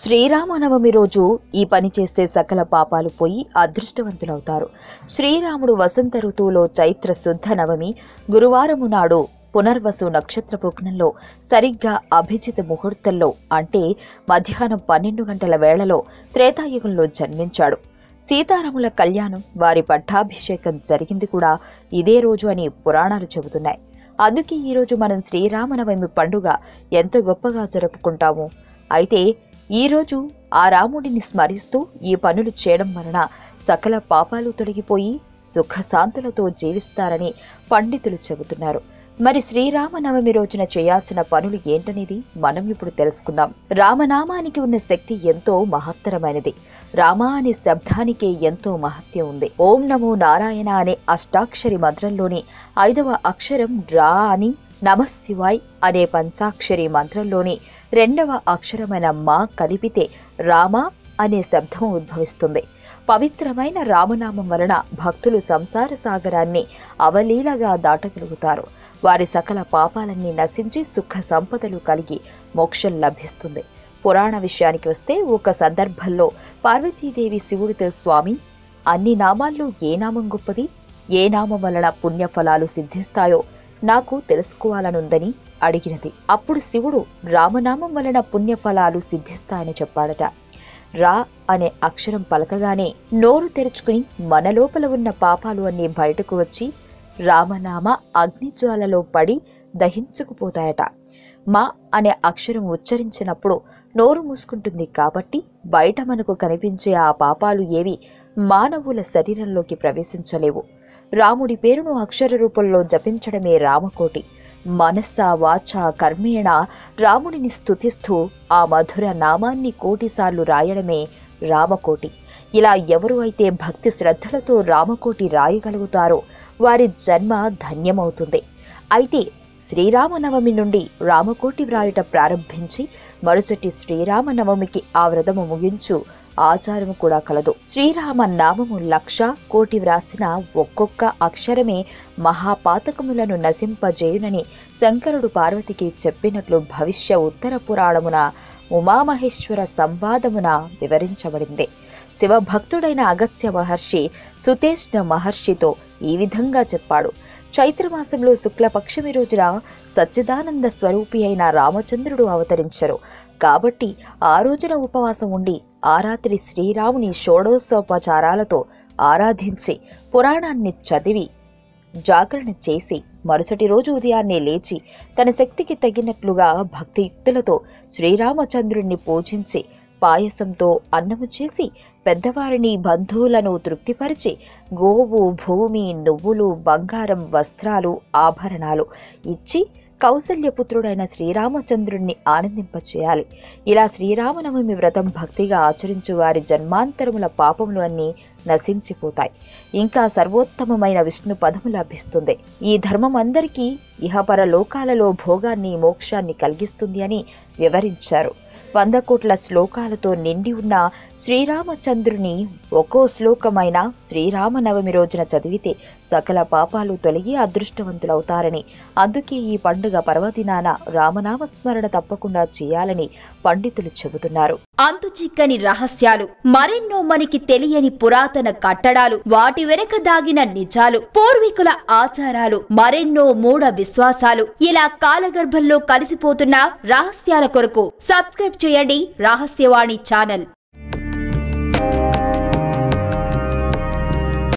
శ్రీరామనవమి రోజు ఈ పని చేస్తే సకల పాపాలు పోయి అదృష్టవంతులవుతారు. శ్రీరాముడు వసంత ఋతువులో చైత్ర శుద్ధ నవమి గురువారము నాడు పునర్వసు నక్షత్ర పుగ్నంలో సరిగ్గా అభిజిత ముహూర్తంలో అంటే మధ్యాహ్నం 12 గంటల వేళలో త్రేతాయుగంలో జన్మించాడు. సీతారాముల కళ్యాణం, వారి పట్టాభిషేకం జరిగింది కూడా ఇదే రోజు అని పురాణాలు చెబుతున్నాయి. అందుకే ఈరోజు మనం శ్రీరామనవమి పండుగ ఎంతో గొప్పగా జరుపుకుంటాము. అయితే ఈరోజు ఆ రాముడిని స్మరిస్తూ ఈ పనులు చేయడం వలన సకల పాపాలు తొలగిపోయి సుఖశాంతులతో జీవిస్తారని పండితులు చెబుతున్నారు. మరి శ్రీరామనవమి రోజున చేయాల్సిన పనులు ఏంటనేది మనం ఇప్పుడు తెలుసుకుందాం. రామనామానికి ఉన్న శక్తి ఎంతో మహత్తరమైనది. రామ అనే శబ్దానికే ఎంతో మహత్యం ఉంది. ఓం నమో నారాయణ అనే అష్టాక్షరి మంత్రంలోని 5వ అక్షరం రా అని, నమఃశివాయ్ అనే పంచాక్షరి మంత్రంలోని 2వ అక్షరమైన మా కలిపితే రామ అనే శబ్దం ఉద్భవిస్తుంది. పవిత్రమైన రామనామం వలన భక్తులు సంసార సాగరాన్ని అవలీలగా దాటగలుగుతారు. వారి సకల పాపాలన్నీ నశించి సుఖ సంపదలు కలిగి మోక్షం లభిస్తుంది. పురాణ విషయానికి వస్తే ఒక సందర్భంలో పార్వతీదేవి శివుడితో, స్వామి, అన్ని నామాల్లో ఏ నామం గొప్పది, ఏ నామం వలన పుణ్యఫలాలు సిద్ధిస్తాయో నాకు తెలుసుకోవాలనుందని అడిగినది. అప్పుడు శివుడు రామనామం వలన పుణ్యఫలాలు సిద్ధిస్తాయని చెప్పాడట. రా అనే అక్షరం పలకగానే నోరు తెరుచుకుని మన లోపల ఉన్న పాపాలు అన్నీ బయటకు వచ్చి రామనామ అగ్నిజ్వాలలో పడి దహించుకుపోతాయట. మా అనే అక్షరం ఉచ్చరించినప్పుడు నోరు మూసుకుంటుంది కాబట్టి బయట మనకు కనిపించే ఆ పాపాలు ఏవి మానవుల శరీరంలోకి ప్రవేశించలేవు. రాముడి పేరును అక్షర రూపంలో జపించడమే రామకోటి. మనస్స వాచ కర్మేణ రాముడిని స్తుతిస్తూ ఆ మధుర నామాన్ని కోటిసార్లు రాయడమే రామకోటి. ఇలా ఎవరు అయితే భక్తి శ్రద్ధలతో రామకోటి రాయగలుగుతారో వారి జన్మ ధన్యమవుతుంది. అయితే శ్రీరామనవమి నుండి రామకోటి వ్రాయట ప్రారంభించి మరుసటి శ్రీరామనవమికి ఆ వ్రతము ముగించు ఆచారము కూడా కలదు. శ్రీరామ నామము 1,00,000 కోటి వ్రాసిన ఒక్కొక్క అక్షరమే మహాపాతకములను నశింపజేయునని శంకరుడు పార్వతికి చెప్పినట్లు భవిష్య ఉత్తర పురాణమున ఉమామహేశ్వర సంవాదమున వివరించబడింది. శివభక్తుడైన అగస్త్య మహర్షి సుతేష్ణ మహర్షితో ఈ విధంగా చెప్పాడు. చైత్రమాసంలో శుక్లపక్షమి రోజున సచ్చిదానంద స్వరూపి అయిన రామచంద్రుడు అవతరించరు. కాబట్టి ఆ రోజున ఉపవాసం ఉండి ఆ రాత్రి శ్రీరాముని షోడశోపచారాలతో ఆరాధించి పురాణాన్ని చదివి జాగరణ చేసి మరుసటి రోజు ఉదయాన్నే లేచి తన శక్తికి తగినట్లుగా భక్తియుక్తులతో శ్రీరామచంద్రుణ్ణి పూజించి పాయసంతో అన్నము చేసి పెద్దవారిని బంధువులను తృప్తిపరిచి గోవు, భూమి, నువ్వులు, బంగారం, వస్త్రాలు, ఆభరణాలు ఇచ్చి కౌసల్యపుత్రుడైన శ్రీరామచంద్రుణ్ణి ఆనందింపచేయాలి. ఇలా శ్రీరామనవమి వ్రతం భక్తిగా ఆచరించు వారి జన్మాంతరముల పాపములు అన్నీ నశించిపోతాయి. ఇంకా సర్వోత్తమమైన విష్ణు పదము లభిస్తుంది. ఈ ధర్మం అందరికీ ఇహపర లోకాలలో భోగాన్ని, మోక్షాన్ని కలిగిస్తుంది అని వివరించారు. 100 కోట్ల శ్లోకాలతో నిండి ఉన్న శ్రీరామచంద్రుని ఒక్కో శ్లోకమైన శ్రీరామనవమి రోజున చదివితే సకల పాపాలు తొలగి అదృష్టవంతులవుతారని, అందుకే ఈ పండుగ పర్వదినాన రామనామస్మరణ తప్పకుండా చేయాలని పండితులు చెబుతున్నారు. అంతుచిక్కని రహస్యాలు, మరెన్నో మనకి తెలియని పురాతన కట్టడాలు, వాటి వెనక దాగిన నిజాలు, పూర్వీకుల ఆచారాలు, మరెన్నో మూఢ విశ్వాసాలు, ఇలా కాలగర్భంలో కలిసిపోతున్న రహస్యాల కొరకు సబ్స్క్రైబ్ చేయండి రహస్యవాణి ఛానల్.